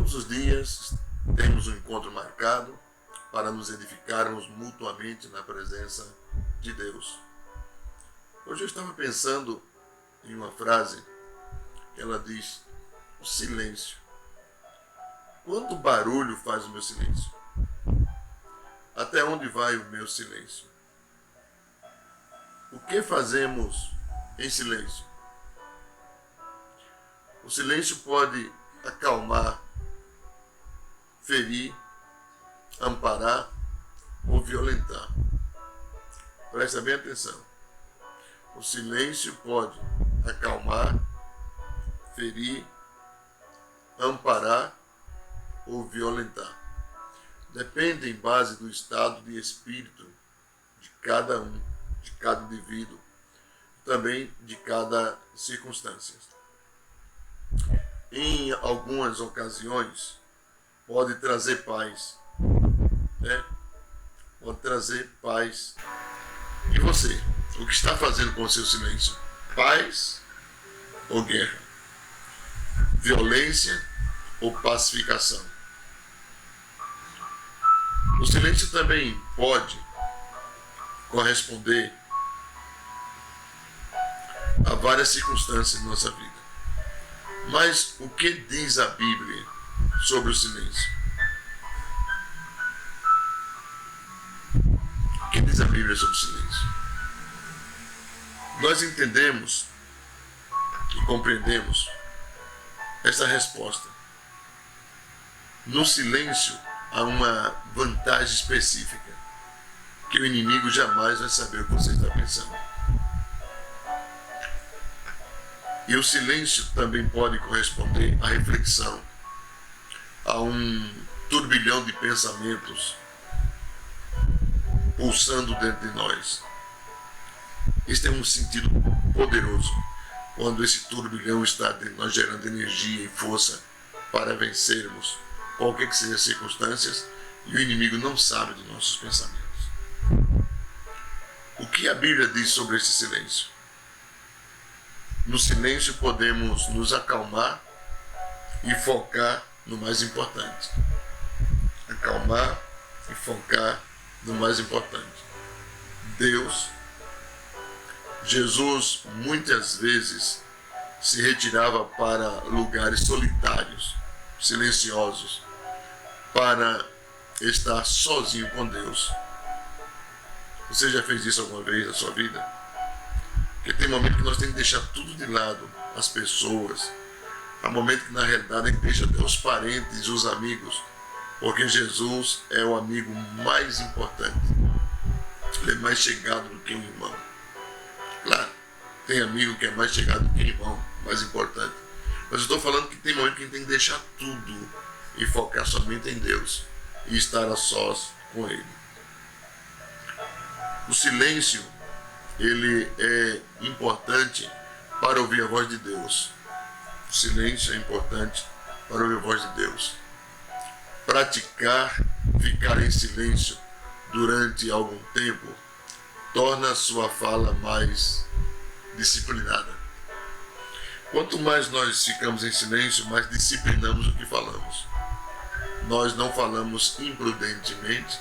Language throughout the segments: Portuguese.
Todos os dias temos um encontro marcado para nos edificarmos mutuamente na presença de Deus. Hoje eu estava pensando em uma frase que ela diz: o silêncio. Quanto barulho faz o meu silêncio? Até onde vai o meu silêncio? O que fazemos em silêncio? O silêncio pode acalmar, ferir, amparar ou violentar. Presta bem atenção. O silêncio pode acalmar, ferir, amparar ou violentar. Depende em base do estado de espírito de cada um, de cada indivíduo, também de cada circunstância. Em algumas ocasiões, pode trazer paz, né? Pode trazer paz. E você, o que está fazendo com o seu silêncio? Paz ou guerra? Violência ou pacificação? O silêncio também pode corresponder a várias circunstâncias de nossa vida. Mas o que diz a Bíblia sobre o silêncio? O que diz a Bíblia sobre o silêncio? Nós entendemos e compreendemos essa resposta. No silêncio há uma vantagem específica, que o inimigo jamais vai saber o que você está pensando. E o silêncio também pode corresponder à reflexão, a um turbilhão de pensamentos pulsando dentro de nós. Este é um sentido poderoso, quando esse turbilhão está dentro de nós, gerando energia e força para vencermos qualquer que sejam as circunstâncias, e o inimigo não sabe dos nossos pensamentos. O que a Bíblia diz sobre esse silêncio? No silêncio podemos nos acalmar e focar no mais importante. Acalmar e focar no mais importante. Deus. Jesus muitas vezes se retirava para lugares solitários, silenciosos, para estar sozinho com Deus. Você já fez isso alguma vez na sua vida? Porque tem momento que nós temos que deixar tudo de lado, as pessoas. Há momento que na realidade a gente deixa até os parentes, os amigos, porque Jesus é o amigo mais importante. Ele é mais chegado do que um irmão. Claro, tem amigo que é mais chegado do que irmão, mais importante. Mas eu estou falando que tem momento que a gente tem que deixar tudo e focar somente em Deus e estar a sós com Ele. O silêncio, ele é importante para ouvir a voz de Deus. O silêncio é importante para ouvir a voz de Deus. Praticar, ficar em silêncio durante algum tempo, torna a sua fala mais disciplinada. Quanto mais nós ficamos em silêncio, mais disciplinamos o que falamos. Nós não falamos imprudentemente,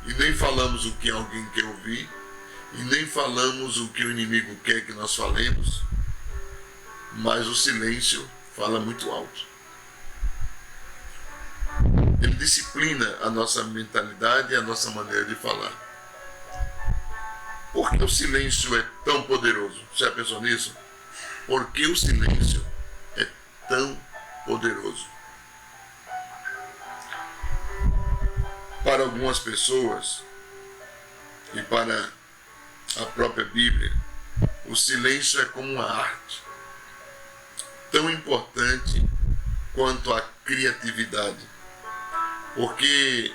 e nem falamos o que alguém quer ouvir, e nem falamos o que o inimigo quer que nós falemos, mas o silêncio fala muito alto. Ele disciplina a nossa mentalidade e a nossa maneira de falar. Por que o silêncio é tão poderoso? Você já pensou nisso? Por que o silêncio é tão poderoso? Para algumas pessoas e para a própria Bíblia, o silêncio é como uma arte, tão importante quanto a criatividade, porque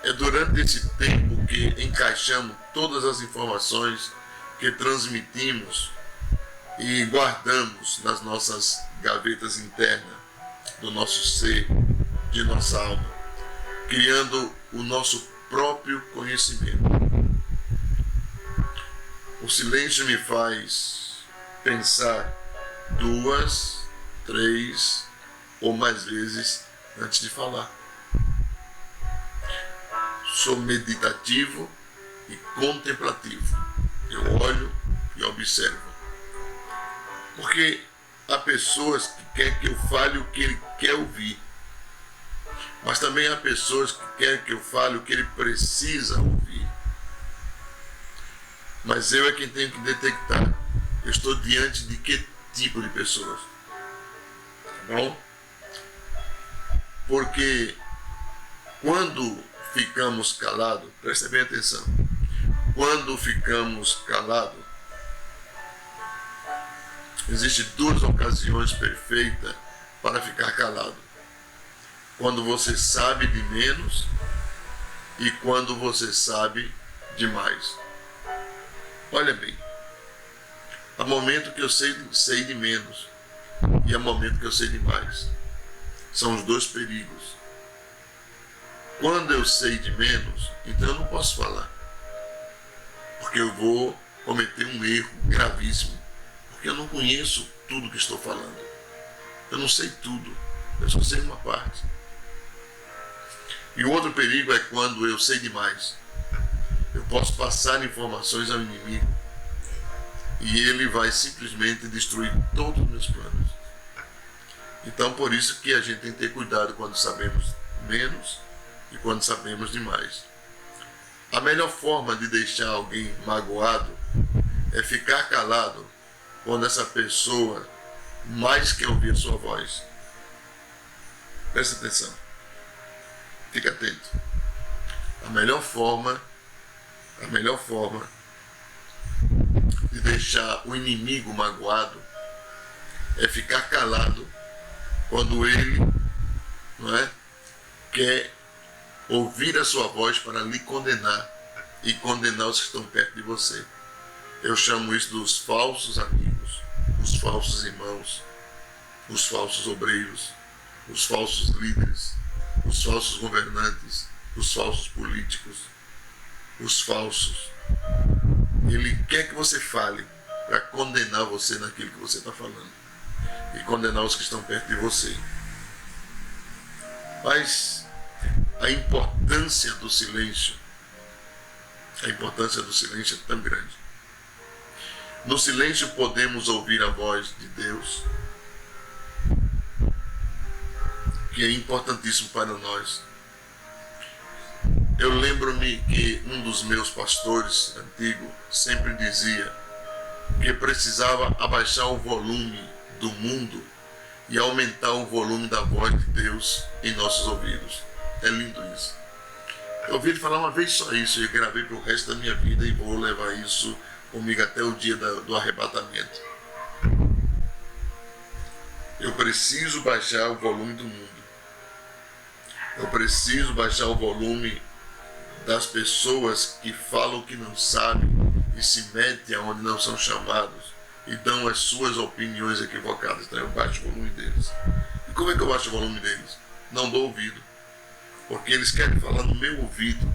é durante esse tempo que encaixamos todas as informações que transmitimos e guardamos nas nossas gavetas internas do nosso ser, de nossa alma, criando o nosso próprio conhecimento. O silêncio me faz pensar 2, 3 ou mais vezes antes de falar. Sou meditativo e contemplativo. Eu olho e observo. Porque há pessoas que querem que eu fale o que ele quer ouvir. Mas também há pessoas que querem que eu fale o que ele precisa ouvir. Mas eu é quem tenho que detectar. Eu estou diante de que tipo de pessoas. Tá bom? Porque quando ficamos calados, presta bem atenção. Quando ficamos calados, existem duas ocasiões perfeitas para ficar calado. Quando você sabe de menos e quando você sabe demais. Olha bem, há momento que eu sei de menos e há momento que eu sei demais. São os dois perigos. Quando eu sei de menos, então eu não posso falar. Porque eu vou cometer um erro gravíssimo. Porque eu não conheço tudo que estou falando. Eu não sei tudo. Eu só sei uma parte. E o outro perigo é quando eu sei demais. Eu posso passar informações ao inimigo e ele vai simplesmente destruir todos os meus planos. Então, por isso que a gente tem que ter cuidado quando sabemos menos e quando sabemos demais. A melhor forma de deixar alguém magoado é ficar calado quando essa pessoa mais quer ouvir a sua voz. Presta atenção. Fique atento. A melhor forma de deixar o inimigo magoado é ficar calado quando ele, não é, quer ouvir a sua voz para lhe condenar e condenar os que estão perto de você. Eu chamo isso dos falsos amigos, os falsos irmãos, os falsos obreiros, os falsos líderes, os falsos governantes, os falsos políticos, os falsos. Ele quer que você fale para condenar você naquilo que você está falando e condenar os que estão perto de você. Mas a importância do silêncio é tão grande. No silêncio podemos ouvir a voz de Deus, que é importantíssimo para nós. Eu lembro-me que um dos meus pastores antigos sempre dizia que precisava abaixar o volume do mundo e aumentar o volume da voz de Deus em nossos ouvidos. É lindo isso. Eu ouvi ele falar uma vez só isso e eu gravei para o resto da minha vida e vou levar isso comigo até o dia do arrebatamento. Eu preciso baixar o volume do mundo. Eu preciso baixar o volume das pessoas que falam que não sabem e se metem aonde não são chamados e dão as suas opiniões equivocadas. Então eu baixo o volume deles. E como é que eu baixo o volume deles? Não dou ouvido. Porque eles querem falar no meu ouvido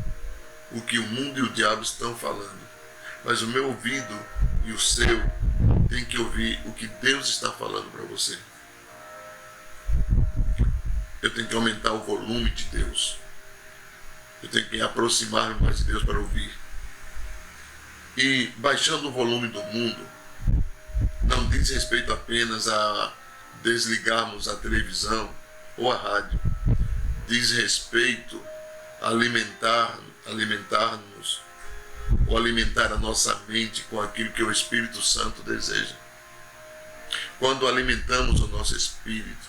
o que o mundo e o diabo estão falando. Mas o meu ouvido e o seu tem que ouvir o que Deus está falando para você. Eu tenho que aumentar o volume de Deus. Eu tenho que aproximar-me mais de Deus para ouvir. E baixando o volume do mundo, não diz respeito apenas a desligarmos a televisão ou a rádio. Diz respeito a alimentar-nos ou alimentar a nossa mente com aquilo que o Espírito Santo deseja. Quando alimentamos o nosso espírito,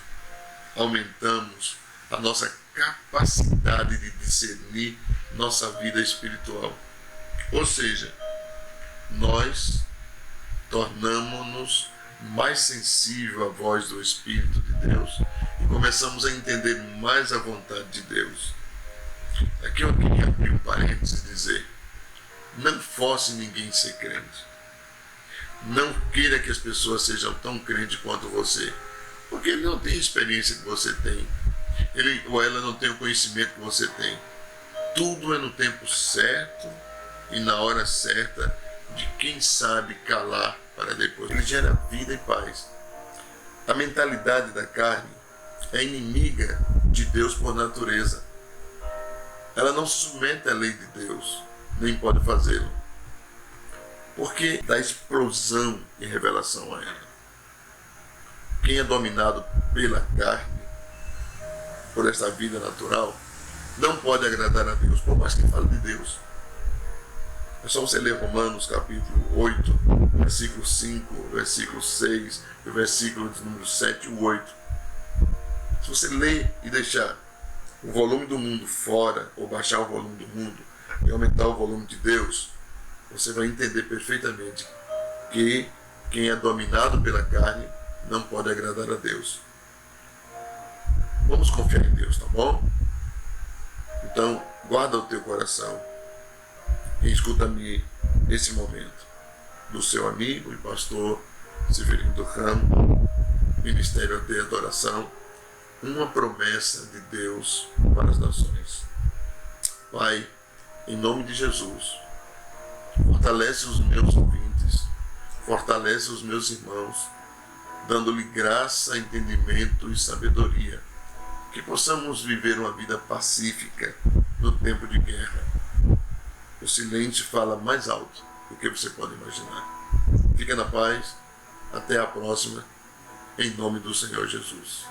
aumentamos a nossa capacidade de discernir nossa vida espiritual. Ou seja, nós tornamos-nos mais sensíveis à voz do Espírito de Deus e começamos a entender mais a vontade de Deus. Aqui eu queria abrir um parênteses e dizer: não force ninguém a ser crente. Não queira que as pessoas sejam tão crentes quanto você, porque ele não tem a experiência que você tem. Ele ou ela não tem o conhecimento que você tem. Tudo é no tempo certo e na hora certa de quem sabe calar para depois. Ele gera vida e paz. A mentalidade da carne é inimiga de Deus por natureza. Ela não se submete à lei de Deus, nem pode fazê-lo, porque dá explosão e revelação a ela. Quem é dominado pela carne, por esta vida natural, não pode agradar a Deus, por mais que fale de Deus. É só você ler Romanos capítulo 8, versículo 5, versículo 6, e o versículo de número 7 e 8. Se você ler e deixar o volume do mundo fora, ou baixar o volume do mundo e aumentar o volume de Deus, você vai entender perfeitamente que quem é dominado pela carne não pode agradar a Deus. Vamos confiar em Deus, tá bom? Então, guarda o teu coração e escuta-me nesse momento, do seu amigo e pastor Severino Ramo, Ministério de Adoração, uma promessa de Deus para as nações. Pai, em nome de Jesus, fortalece os meus ouvintes, fortalece os meus irmãos, dando-lhe graça, entendimento e sabedoria, que possamos viver uma vida pacífica no tempo de guerra. O silêncio fala mais alto do que você pode imaginar. Fica na paz, até a próxima, em nome do Senhor Jesus.